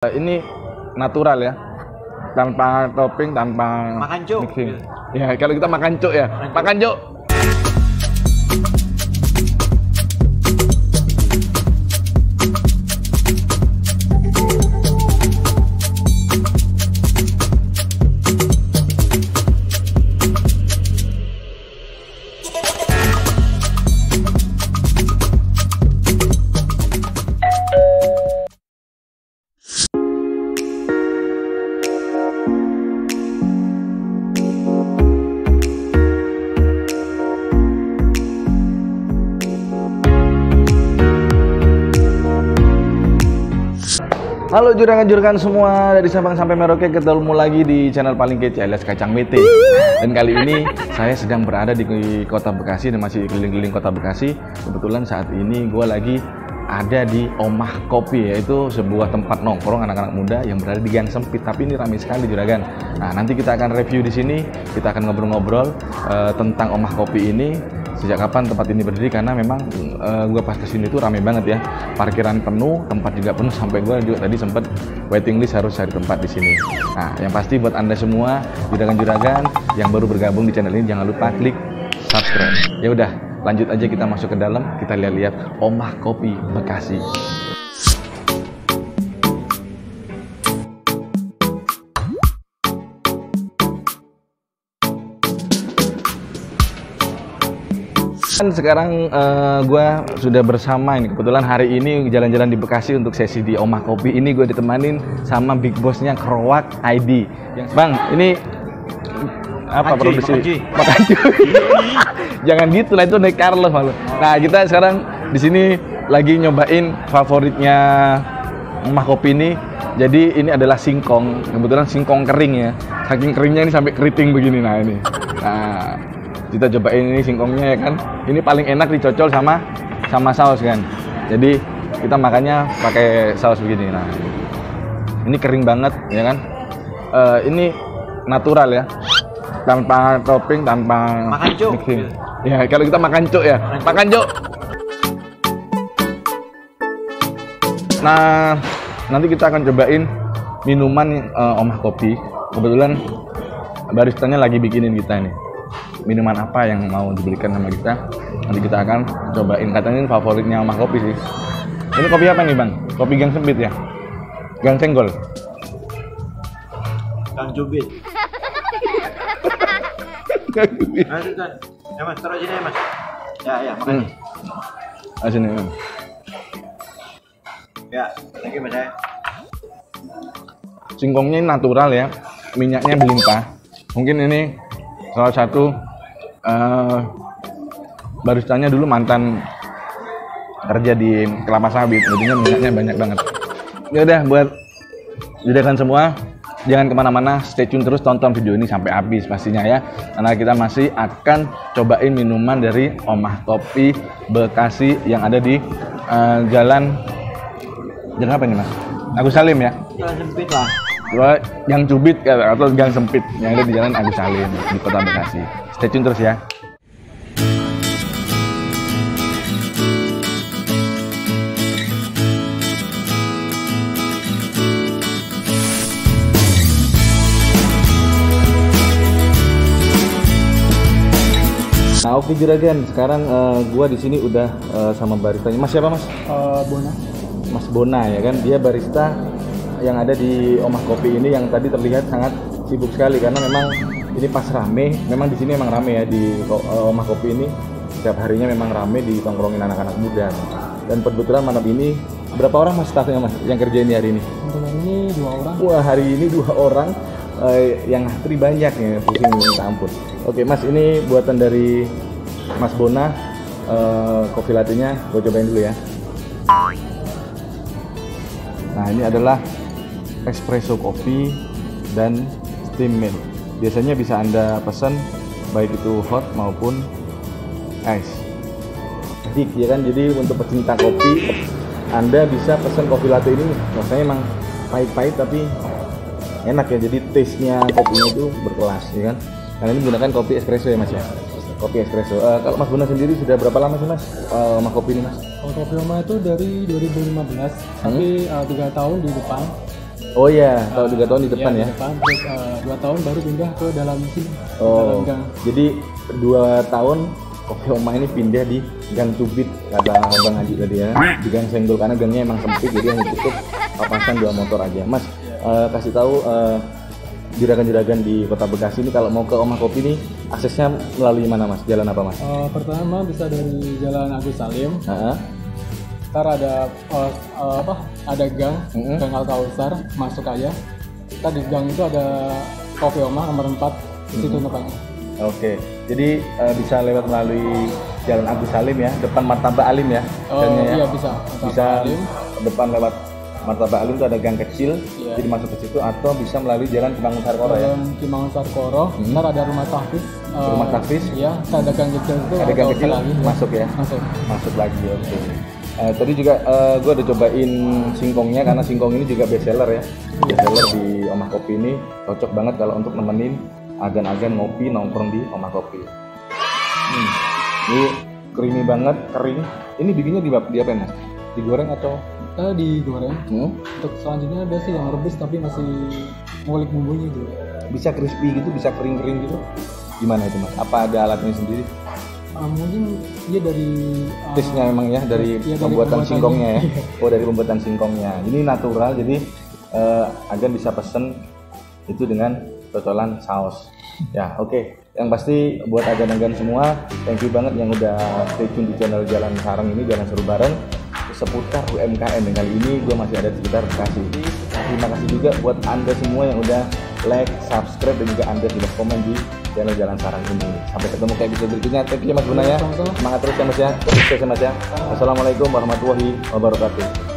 Ini natural ya, tanpa topping, tanpa makan cuk mixing. Ya kalau kita makan cuk ya, makan cuk. Halo juragan-juragan semua, dari Sabang sampai Merauke, ketemu lagi di channel paling kece alias Kacang Mete. Dan kali ini saya sedang berada di kota Bekasi dan masih keliling-keliling kota Bekasi. Kebetulan saat ini gue lagi ada di Omah Kopi, yaitu sebuah tempat nongkrong anak-anak muda yang berada di gang sempit, tapi ini ramai sekali juragan. Nah, nanti kita akan review di sini, kita akan ngobrol-ngobrol tentang Omah Kopi ini. Sejak kapan tempat ini berdiri, karena memang gue pas kesini tuh rame banget ya, parkiran penuh, tempat juga penuh, sampai gue juga tadi sempat waiting list harus cari tempat di sini. Nah, yang pasti buat anda semua juragan-juragan yang baru bergabung di channel ini, jangan lupa klik subscribe. Ya udah, lanjut aja kita masuk ke dalam, kita lihat-lihat Omah Kopi Bekasi. Sekarang gue sudah bersama ini, kebetulan hari ini jalan-jalan di Bekasi untuk sesi di Omah Kopi ini. Gue ditemanin sama big bossnya Krowak ID. Bang, ini apa produksi? Makan cuy. Jangan gitu lah, itu naik Carlos malu. Nah, kita sekarang di sini lagi nyobain favoritnya Omah Kopi ini. Jadi ini adalah singkong, kebetulan singkong kering ya. Saking keringnya ini sampai keriting begini. Nah ini. Nah, kita cobain ini singkongnya ya kan. Ini paling enak dicocol sama saus kan. Jadi kita makannya pakai saus begini. Nah, ini kering banget ya kan. Ini natural ya, tanpa topping, tanpa makan cuk mixing. Ya kalau kita makan cuk ya, makan cuk. Nah, nanti kita akan cobain minuman Omah Kopi. Kebetulan baristanya lagi bikinin kita nih minuman apa yang mau diberikan sama kita. Nanti kita akan cobain, katanya ini favoritnya Omah Kopi sih. Ini kopi apa nih bang? Kopi gang sempit ya? Gang senggol? Gang Jubit. Gang jubit. Masuk kan? Ya mas, taruh sini ya mas. Ya, makasih. Sini. Ya, thank you mas ya. Singkongnya natural ya, minyaknya melimpah. Mungkin ini salah satu baristanya dulu mantan kerja di kelapa sawit, jadinya minyaknya banyak banget. Ya udah, buat jadikan semua, jangan kemana-mana, stay tune terus, tonton video ini sampai habis pastinya ya, karena kita masih akan cobain minuman dari Omah Kopi Bekasi yang ada di jalan apa ini mas? Agus Salim ya? Jalan sempit lah. Yang cubit atau gang sempit yang ada di jalan Agus Salim di kota Bekasi. Stay tune terus ya. Nah, oke juragan, sekarang gua di sini udah sama baristanya. Mas siapa mas? Bona. Mas Bona ya kan, dia barista yang ada di Omah Kopi ini, yang tadi terlihat sangat sibuk sekali karena memang ini pas rame. Memang di sini memang rame ya di Omah Kopi ini. Setiap harinya memang rame ditongkrongin anak-anak muda. Dan kebetulan malam ini berapa orang mas staffnya mas yang kerja ini hari ini? Untuk ini 2 orang. Wah, hari ini 2 orang, yang ngantri banyak ya, pusing minta ampun. Oke mas, ini buatan dari Mas Bona, kopi latte-nya gue cobain dulu ya. Nah, ini adalah espresso kopi dan steam milk. Biasanya bisa Anda pesan baik itu hot maupun ice. Jadi ya kan, jadi untuk pecinta kopi Anda bisa pesan kopi latte ini. Rasanya emang pahit-pahit tapi enak ya. Jadi taste-nya kopinya itu berkelas ya kan. Karena ini menggunakan kopi espresso ya mas ya. Kopi espresso. Kalau Mas Bona sendiri sudah berapa lama sih mas Omah Kopi ini mas? Kopi Oma itu dari 2015, tapi 3 tahun di depan. Oh iya, tahun 3 tahun di depan ya. Di depan, terus 2 tahun baru pindah ke dalam sini. Oh, Dalam gang. jadi 2 tahun Kopi Oma ini pindah di Gang Cubit, kata Bang Haji tadi ya, di Gang Senggol, karena gangnya emang sempit, jadi hanya cukup papasan 2 motor aja. Mas, kasih tahu juragan-juragan di Kota Bekasi ini kalau mau ke Oma Kopi ini aksesnya melalui mana Mas? Jalan apa Mas? Pertama bisa dari Jalan Agus Salim. Ntar ada ada gang, Gang Al Kausar, masuk aja. Ntar di gang itu ada Kopi Oma nomor 4, di situ tempatnya. Oke, jadi bisa lewat melalui Jalan Agus Salim ya, depan Martabak Alim ya. Iya bisa. Bisa Alim. depan lewat Martabak Alim itu ada gang kecil, Iya. jadi masuk ke situ, atau bisa melalui Jalan Cimangun Sarkoro ya. Cimangun Sarkoro, ntar ada rumah tahfiz. Rumah tahfiz? Iya, ntar ada gang kecil itu. Ada gang kecil lagi, masuk ya. Masuk lagi, oke. Tadi juga gue udah cobain singkongnya, karena singkong ini juga best seller ya. Best seller di Oma Kopi ini cocok banget kalau untuk nemenin agan-agan ngopi nongkrong di Oma Kopi. Ini creamy banget, kering. Ini bikinnya di apa Mas? Digoreng atau? Digoreng. Untuk selanjutnya ada sih yang rebus tapi masih ngulik bumbunya gitu. Bisa crispy gitu, bisa kering-kering gitu. Gimana itu Mas? Apa ada alatnya sendiri? Mungkin dia dari Taste-nya memang ya, dari pembuatan singkongnya ya. Oh, dari pembuatan singkongnya. Ini natural, jadi agan bisa pesen itu dengan cocolan saus. Ya, oke. Yang pasti buat agan-agan semua, thank you banget yang udah stay tune di channel Jalan Sarang ini, Jalan Seru Bareng seputar UMKM. Dan kali ini gue masih ada di sekitar Bekasi. Terima kasih juga buat Anda semua yang udah like, subscribe, dan juga Anda sudah komen di channel Jalan Sarang ini. Sampai ketemu kayak episode berikutnya. Thank you Mas Buna ya. Semangat terus ya Mas ya. Sukses ya Mas ya. Wassalamualaikum warahmatullahi wabarakatuh.